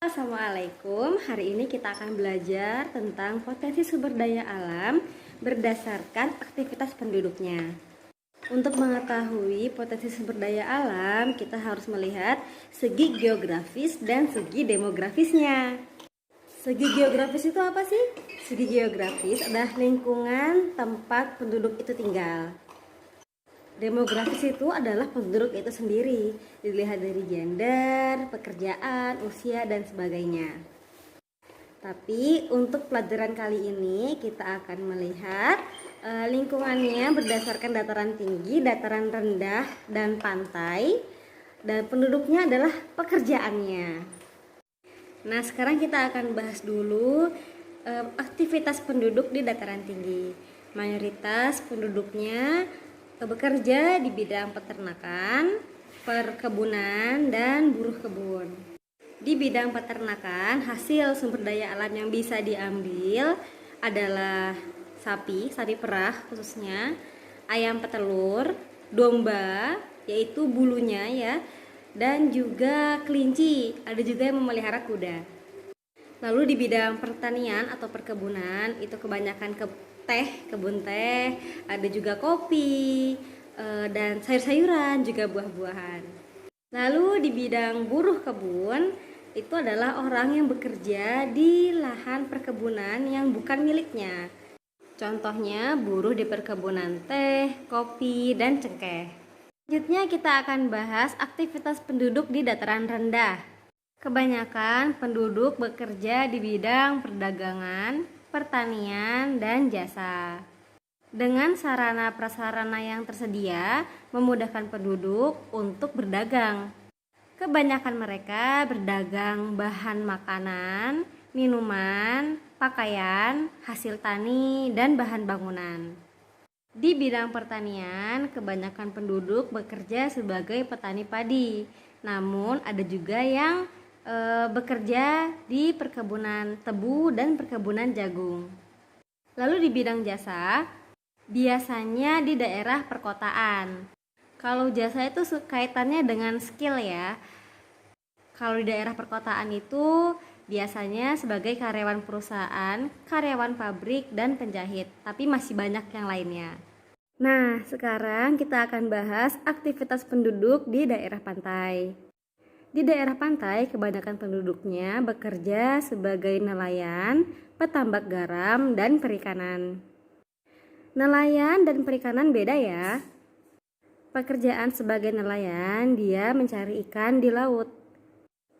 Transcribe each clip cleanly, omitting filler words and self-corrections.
Assalamualaikum. Hari ini kita akan belajar tentang potensi sumber daya alam berdasarkan aktivitas penduduknya. Untuk mengetahui potensi sumber daya alam, kita harus melihat segi geografis dan segi demografisnya. Segi geografis itu apa sih? Segi geografis adalah lingkungan tempat penduduk itu tinggal. Demografis itu adalah penduduk itu sendiri, dilihat dari gender, pekerjaan, usia, dan sebagainya. Tapi untuk pelajaran kali ini kita akan melihat lingkungannya berdasarkan dataran tinggi, dataran rendah, dan pantai. Dan penduduknya adalah pekerjaannya. Nah, sekarang kita akan bahas dulu aktivitas penduduk di dataran tinggi. Mayoritas penduduknya bekerja di bidang peternakan, perkebunan, dan buruh kebun. Di bidang peternakan, hasil sumber daya alam yang bisa diambil adalah sapi perah khususnya, ayam petelur, domba, yaitu bulunya ya, dan juga kelinci, ada juga yang memelihara kuda. Lalu di bidang pertanian atau perkebunan, itu kebanyakan kebun teh, ada juga kopi, dan sayur-sayuran, juga buah-buahan. Lalu di bidang buruh kebun, itu adalah orang yang bekerja di lahan perkebunan yang bukan miliknya. Contohnya buruh di perkebunan teh, kopi, dan cengkeh. Selanjutnya kita akan bahas aktivitas penduduk di dataran rendah. Kebanyakan penduduk bekerja di bidang perdagangan, pertanian, dan jasa. Dengan sarana prasarana yang tersedia, memudahkan penduduk untuk berdagang. Kebanyakan mereka berdagang bahan makanan, minuman, pakaian, hasil tani, dan bahan bangunan. Di bidang pertanian, kebanyakan penduduk bekerja sebagai petani padi. Namun ada juga yang bekerja di perkebunan tebu dan perkebunan jagung. Lalu di bidang jasa, biasanya di daerah perkotaan. Kalau jasa itu kaitannya dengan skill ya. Kalau di daerah perkotaan itu biasanya sebagai karyawan perusahaan, karyawan pabrik, dan penjahit. Tapi masih banyak yang lainnya. Nah, sekarang kita akan bahas aktivitas penduduk di daerah pantai. Di daerah pantai, kebanyakan penduduknya bekerja sebagai nelayan, petambak garam, dan perikanan. Nelayan dan perikanan beda ya. Pekerjaan sebagai nelayan, dia mencari ikan di laut.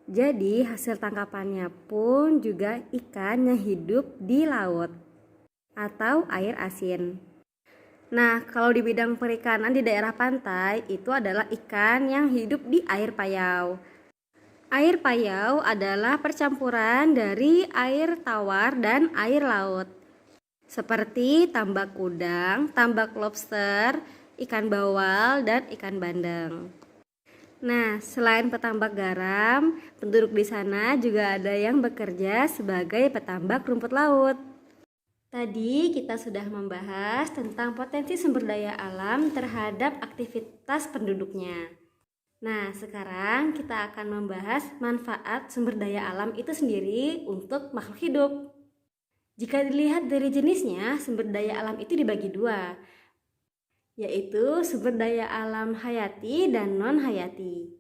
Jadi hasil tangkapannya pun juga ikan yang hidup di laut atau air asin. Nah, kalau di bidang perikanan di daerah pantai, itu adalah ikan yang hidup di air payau. Air payau adalah percampuran dari air tawar dan air laut, seperti tambak udang, tambak lobster, ikan bawal, dan ikan bandeng. Nah, selain petambak garam, penduduk di sana juga ada yang bekerja sebagai petambak rumput laut. Tadi kita sudah membahas tentang potensi sumber daya alam terhadap aktivitas penduduknya. Nah, sekarang kita akan membahas manfaat sumber daya alam itu sendiri untuk makhluk hidup. Jika dilihat dari jenisnya, sumber daya alam itu dibagi dua, yaitu sumber daya alam hayati dan non-hayati.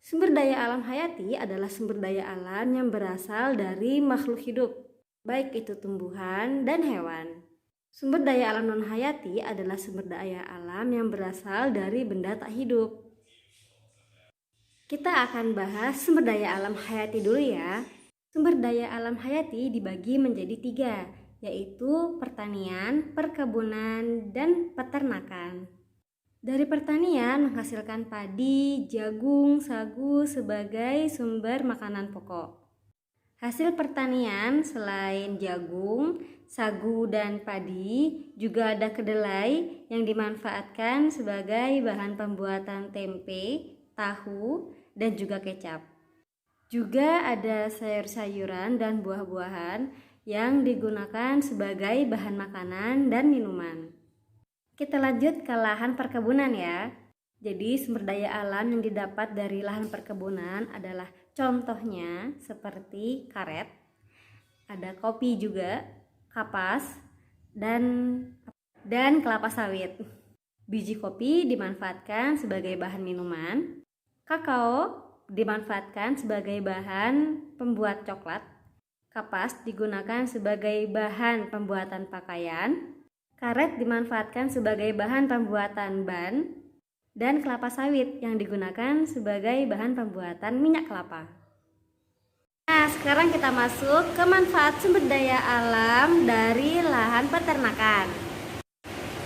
Sumber daya alam hayati adalah sumber daya alam yang berasal dari makhluk hidup, baik itu tumbuhan dan hewan. Sumber daya alam non-hayati adalah sumber daya alam yang berasal dari benda tak hidup. Kita akan bahas sumber daya alam hayati dulu ya. Sumber daya alam hayati dibagi menjadi 3, yaitu pertanian, perkebunan, dan peternakan. Dari pertanian menghasilkan padi, jagung, sagu sebagai sumber makanan pokok. Hasil pertanian selain jagung, sagu, dan padi, juga ada kedelai yang dimanfaatkan sebagai bahan pembuatan tempe, tahu, dan juga kecap. Juga ada sayur-sayuran dan buah-buahan yang digunakan sebagai bahan makanan dan minuman. Kita lanjut ke lahan perkebunan ya. Jadi sumber daya alam yang didapat dari lahan perkebunan adalah Contohnya seperti karet, ada kopi juga, kapas, dan kelapa sawit. Biji kopi dimanfaatkan sebagai bahan minuman, kakao dimanfaatkan sebagai bahan pembuat coklat, kapas digunakan sebagai bahan pembuatan pakaian, karet dimanfaatkan sebagai bahan pembuatan ban, dan kelapa sawit yang digunakan sebagai bahan pembuatan minyak kelapa. Nah, sekarang kita masuk ke manfaat sumber daya alam dari lahan peternakan.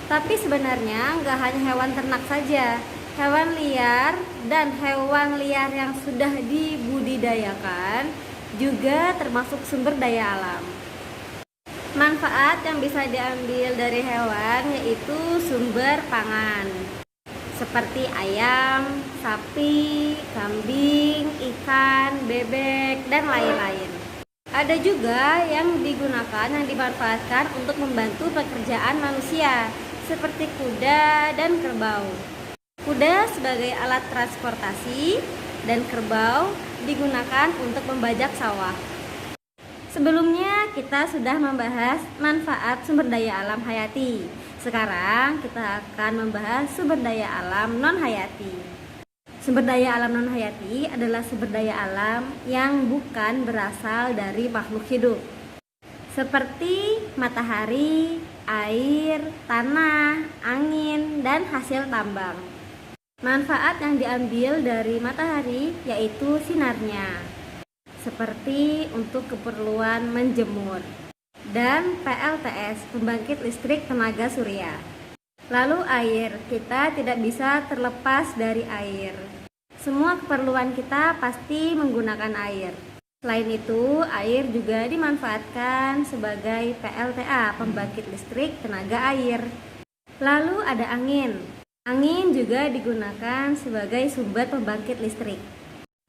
Tapi sebenarnya nggak hanya hewan ternak saja, hewan liar dan hewan liar yang sudah dibudidayakan juga termasuk sumber daya alam. Manfaat yang bisa diambil dari hewan yaitu sumber pangan, seperti ayam, sapi, kambing, ikan, bebek, dan lain-lain. Ada juga yang dimanfaatkan untuk membantu pekerjaan manusia, seperti kuda dan kerbau. Kuda sebagai alat transportasi dan kerbau digunakan untuk membajak sawah. Sebelumnya kita sudah membahas manfaat sumber daya alam hayati. Sekarang kita akan membahas sumber daya alam non-hayati. Sumber daya alam non-hayati adalah sumber daya alam yang bukan berasal dari makhluk hidup, seperti matahari, air, tanah, angin, dan hasil tambang. Manfaat yang diambil dari matahari yaitu sinarnya, seperti untuk keperluan menjemur, dan PLTS, pembangkit listrik tenaga surya. Lalu air, kita tidak bisa terlepas dari air. Semua keperluan kita pasti menggunakan air. Selain itu, air juga dimanfaatkan sebagai PLTA, pembangkit listrik tenaga air. Lalu ada angin. Angin juga digunakan sebagai sumber pembangkit listrik.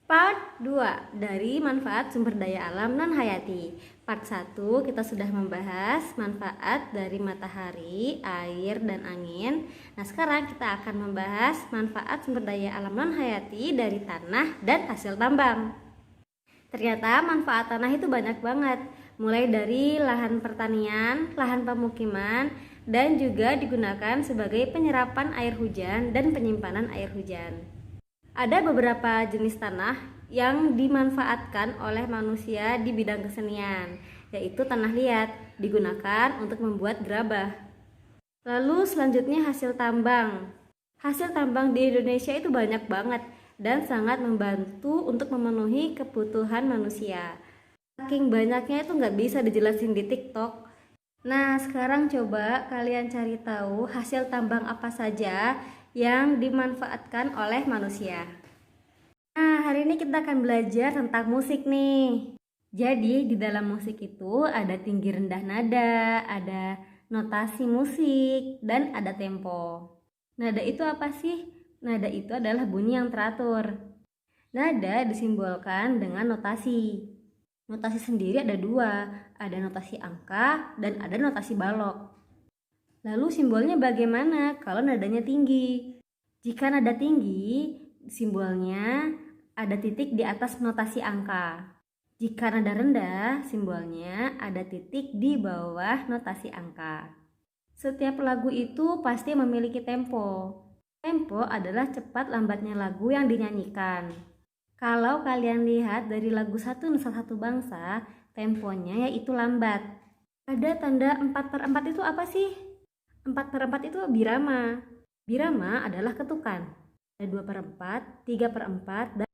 Part 2 dari manfaat sumber daya alam non-hayati. Part 1 kita sudah membahas manfaat dari matahari, air, dan angin. Nah, sekarang kita akan membahas manfaat sumber daya alam non-hayati dari tanah dan hasil tambang. Ternyata manfaat tanah itu banyak banget, mulai dari lahan pertanian, lahan pemukiman, dan juga digunakan sebagai penyerapan air hujan dan penyimpanan air hujan. Ada beberapa jenis tanah yang dimanfaatkan oleh manusia di bidang kesenian, yaitu tanah liat, digunakan untuk membuat gerabah. Lalu selanjutnya hasil tambang. Hasil tambang di Indonesia itu banyak banget dan sangat membantu untuk memenuhi kebutuhan manusia. Saking banyaknya itu nggak bisa dijelasin di TikTok. Nah, sekarang coba kalian cari tahu hasil tambang apa saja yang dimanfaatkan oleh manusia. Nah, hari ini kita akan belajar tentang musik nih. Jadi di dalam musik itu ada tinggi rendah nada, ada notasi musik, dan ada tempo. Nada itu apa sih? Nada itu adalah bunyi yang teratur. Nada disimbolkan dengan notasi. Notasi sendiri ada dua, ada notasi angka dan ada notasi balok. Lalu simbolnya bagaimana kalau nadanya tinggi? Jika nada tinggi, simbolnya ada titik di atas notasi angka. Jika nada rendah, simbolnya ada titik di bawah notasi angka. Setiap lagu itu pasti memiliki tempo. Tempo adalah cepat lambatnya lagu yang dinyanyikan. Kalau kalian lihat dari lagu Satu Nusa Satu Bangsa, temponya yaitu lambat. Ada tanda 4/4 itu apa sih? 4/4 itu birama. Birama adalah ketukan. Ada 2/4, 3/4, dan